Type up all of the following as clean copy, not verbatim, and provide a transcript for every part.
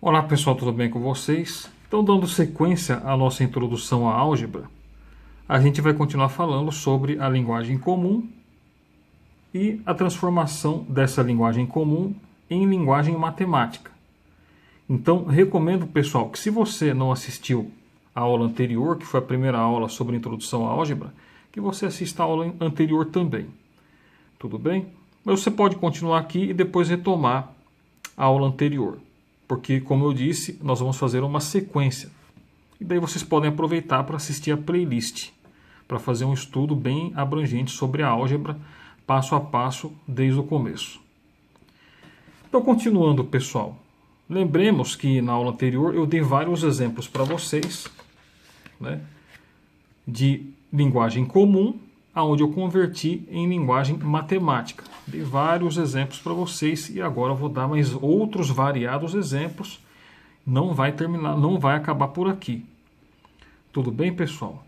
Olá pessoal, tudo bem com vocês? Então, dando sequência à nossa introdução à álgebra, a gente vai continuar falando sobre a linguagem comum e a transformação dessa linguagem comum em linguagem matemática. Então, recomendo, pessoal, que se você não assistiu a aula anterior, que foi a primeira aula sobre introdução à álgebra, que você assista a aula anterior também. Tudo bem? Mas você pode continuar aqui e depois retomar a aula anterior. Porque, como eu disse, nós vamos fazer uma sequência. E daí vocês podem aproveitar para assistir a playlist, para fazer um estudo bem abrangente sobre a álgebra, passo a passo, desde o começo. Então, continuando, pessoal. Lembremos que na aula anterior eu dei vários exemplos para vocês, né, de linguagem comum, aonde eu converti em linguagem matemática. Dei vários exemplos para vocês e agora eu vou dar mais outros variados exemplos. Não vai terminar, não vai acabar por aqui. Tudo bem, pessoal?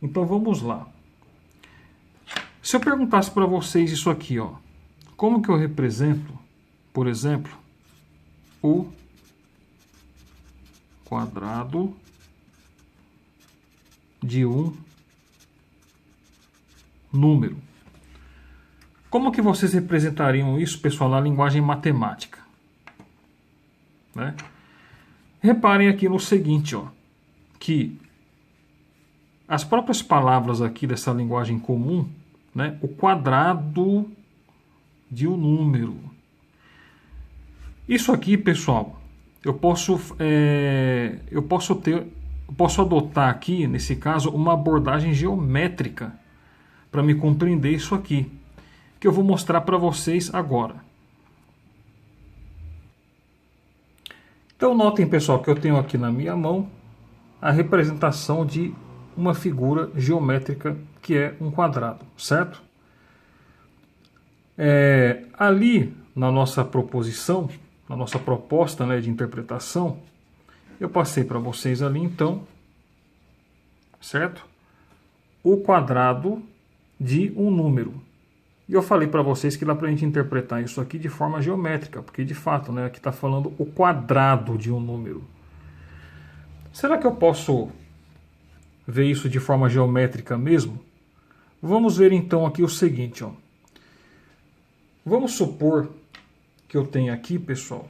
Então vamos lá. Se eu perguntasse para vocês isso aqui, ó, como que eu represento, por exemplo, o quadrado de um número? Como que vocês representariam isso, pessoal, na linguagem matemática? Né? Reparem aqui no seguinte, ó, que as próprias palavras aqui dessa linguagem comum, né, o quadrado de um número. Isso aqui, pessoal, eu posso adotar aqui, nesse caso, uma abordagem geométrica para me compreender isso aqui, que eu vou mostrar para vocês agora. Então notem, pessoal, que eu tenho aqui na minha mão a representação de uma figura geométrica que é um quadrado, certo? Ali na nossa proposição, na nossa proposta, né, de interpretação, eu passei para vocês ali então, certo? O quadrado de um número. E eu falei para vocês que dá para a gente interpretar isso aqui de forma geométrica, porque de fato, né, aqui está falando o quadrado de um número. Será que eu posso ver isso de forma geométrica mesmo? Vamos ver então aqui o seguinte, ó. Vamos supor que eu tenho aqui, pessoal,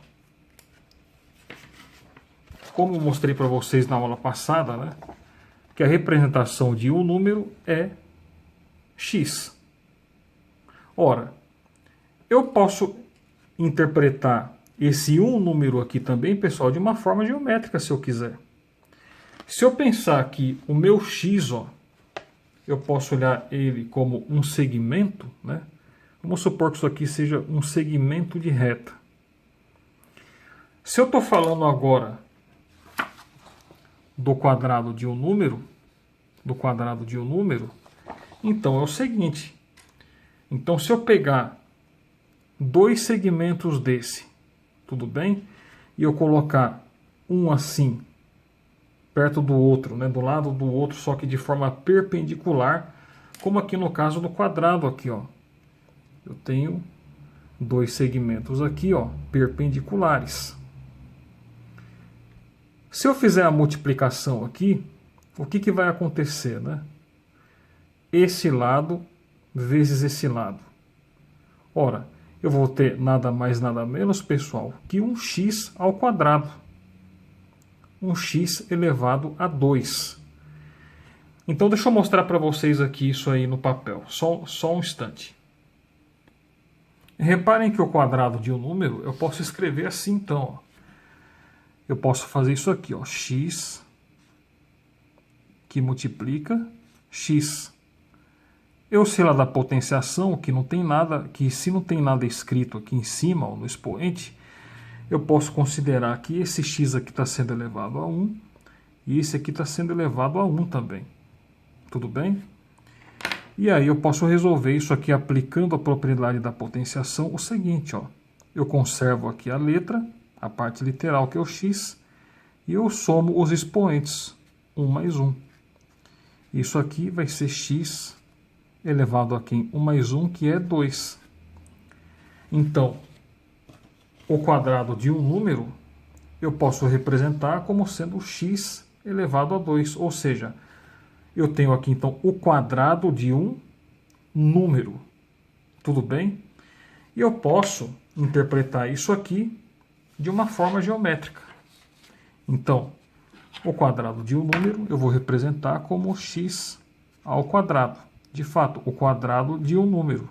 como eu mostrei para vocês na aula passada, né, que a representação de um número é x. Ora, eu posso interpretar esse um número aqui também, pessoal, de uma forma geométrica, se eu quiser. Se eu pensar que o meu x, ó, eu posso olhar ele como um segmento, né? Vamos supor que isso aqui seja um segmento de reta. Se eu estou falando agora do quadrado de um número, então é o seguinte. Então, se eu pegar dois segmentos desse, tudo bem? E eu colocar um assim, perto do outro, né, do lado do outro, só que de forma perpendicular, como aqui no caso do quadrado aqui, ó. Eu tenho dois segmentos aqui, ó, perpendiculares. Se eu fizer a multiplicação aqui, o que que vai acontecer, né? Esse lado vezes esse lado. Ora, eu vou ter nada mais, nada menos, pessoal, que um x ao quadrado. Um x elevado a 2. Então, deixa eu mostrar para vocês aqui isso aí no papel. Só um instante. Reparem que o quadrado de um número, eu posso escrever assim, então. Ó. Eu posso fazer isso aqui, ó, x que multiplica x. Eu sei lá da potenciação, que não tem nada, que se não tem nada escrito aqui em cima, ó, no expoente, eu posso considerar que esse x aqui está sendo elevado a 1 e esse aqui está sendo elevado a 1 também. Tudo bem? E aí eu posso resolver isso aqui aplicando a propriedade da potenciação o seguinte, ó. Eu conservo aqui a letra, a parte literal que é o x, e eu somo os expoentes, 1 mais 1. Isso aqui vai ser x elevado aqui em 1 mais 1, que é 2. Então, o quadrado de um número eu posso representar como sendo x elevado a 2, ou seja, eu tenho aqui então o quadrado de um número, tudo bem? E eu posso interpretar isso aqui de uma forma geométrica. Então, o quadrado de um número eu vou representar como x ao quadrado. De fato, o quadrado de um número.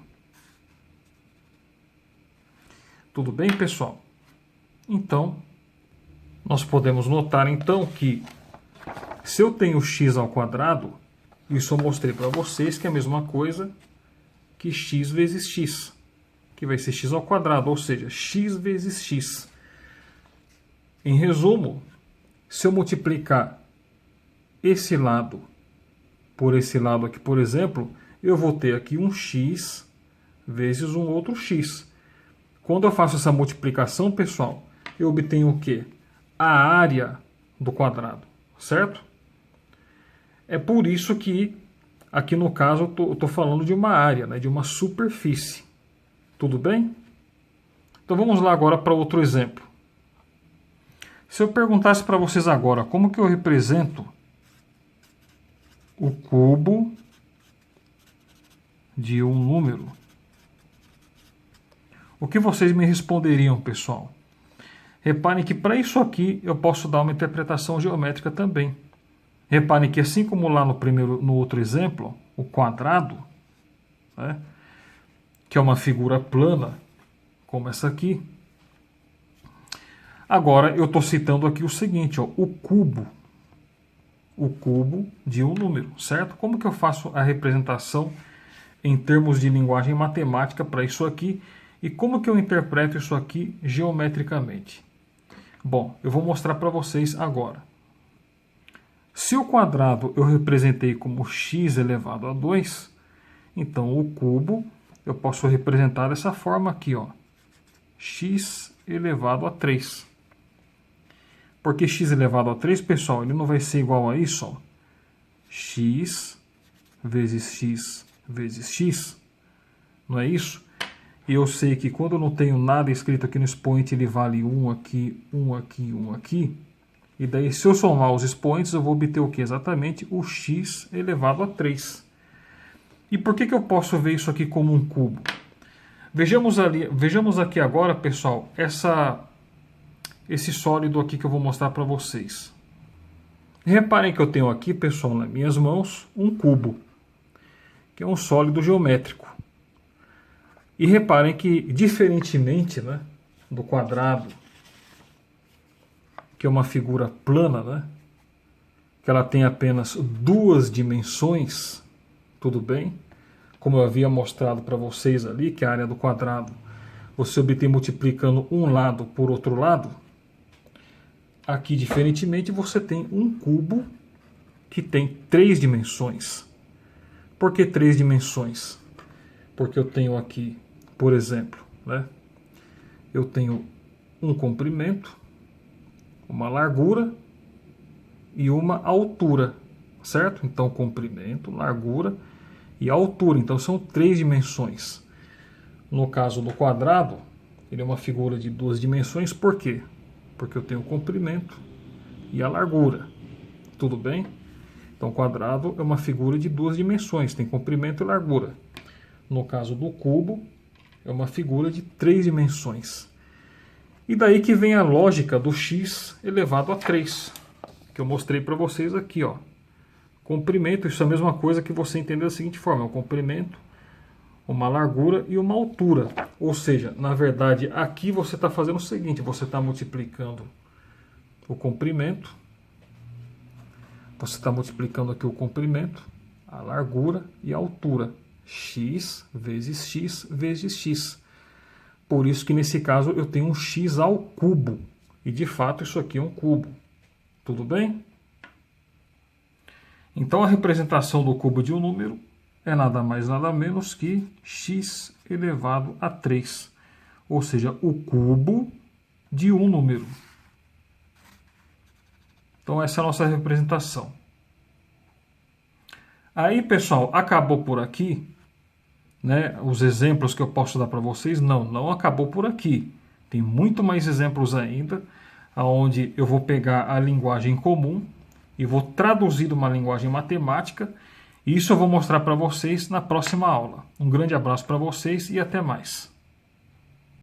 Tudo bem, pessoal? Então, nós podemos notar então que se eu tenho x ao quadrado, isso eu mostrei para vocês que é a mesma coisa que x vezes x, que vai ser x ao quadrado, ou seja, x vezes x. Em resumo, se eu multiplicar esse lado por esse lado aqui, por exemplo, eu vou ter aqui um x vezes um outro x. Quando eu faço essa multiplicação, pessoal, eu obtenho o quê? A área do quadrado, certo? É por isso que, aqui no caso, eu estou falando de uma área, né, de uma superfície. Tudo bem? Então vamos lá agora para outro exemplo. Se eu perguntasse para vocês agora como que eu represento o cubo de um número, o que vocês me responderiam, pessoal? Reparem que para isso aqui eu posso dar uma interpretação geométrica também. Reparem que assim como lá no outro exemplo, o quadrado, né, que é uma figura plana, como essa aqui. Agora eu estou citando aqui o seguinte, ó, o cubo de um número, certo? Como que eu faço a representação em termos de linguagem matemática para isso aqui e como que eu interpreto isso aqui geometricamente? Bom, eu vou mostrar para vocês agora. Se o quadrado eu representei como x elevado a 2, então o cubo eu posso representar dessa forma aqui, ó, x elevado a 3. Porque x elevado a 3, pessoal, ele não vai ser igual a isso, ó, x vezes x vezes x, não é isso? E eu sei que quando eu não tenho nada escrito aqui no expoente, ele vale 1 aqui, 1 aqui, 1 aqui. E daí, se eu somar os expoentes, eu vou obter o que? Exatamente o x elevado a 3. E por que eu posso ver isso aqui como um cubo? Vejamos aqui agora, pessoal, esse sólido aqui que eu vou mostrar para vocês. Reparem que eu tenho aqui, pessoal, nas minhas mãos, um cubo, que é um sólido geométrico. E reparem que, diferentemente, né, do quadrado, que é uma figura plana, né, que ela tem apenas duas dimensões, tudo bem? Como eu havia mostrado para vocês ali, que a área do quadrado você obtém multiplicando um lado por outro lado. Aqui, diferentemente, você tem um cubo que tem 3 dimensões. Por que 3 dimensões? Porque eu tenho aqui, por exemplo, né, eu tenho um comprimento, uma largura e uma altura, certo? Então, comprimento, largura e altura. Então, são 3 dimensões. No caso do quadrado, ele é uma figura de 2 dimensões. Por quê? Porque eu tenho o comprimento e a largura. Tudo bem? Então, o quadrado é uma figura de 2 dimensões, tem comprimento e largura. No caso do cubo, é uma figura de 3 dimensões. E daí que vem a lógica do x elevado a 3, que eu mostrei para vocês aqui, ó. Comprimento, isso é a mesma coisa que você entender da seguinte forma: é um comprimento, uma largura e uma altura. Ou seja, na verdade, aqui você está fazendo o seguinte: você está multiplicando o comprimento, você está multiplicando aqui o comprimento, a largura e a altura. X vezes x vezes x. Por isso que nesse caso eu tenho um x ao cubo. E de fato isso aqui é um cubo. Tudo bem? Então a representação do cubo de um número é nada mais nada menos que x elevado a 3. Ou seja, o cubo de um número. Então essa é a nossa representação. Aí, pessoal, acabou por aqui, né? Os exemplos que eu posso dar para vocês, não acabou por aqui. Tem muito mais exemplos ainda, onde eu vou pegar a linguagem comum e vou traduzir de uma linguagem matemática. E isso eu vou mostrar para vocês na próxima aula. Um grande abraço para vocês e até mais.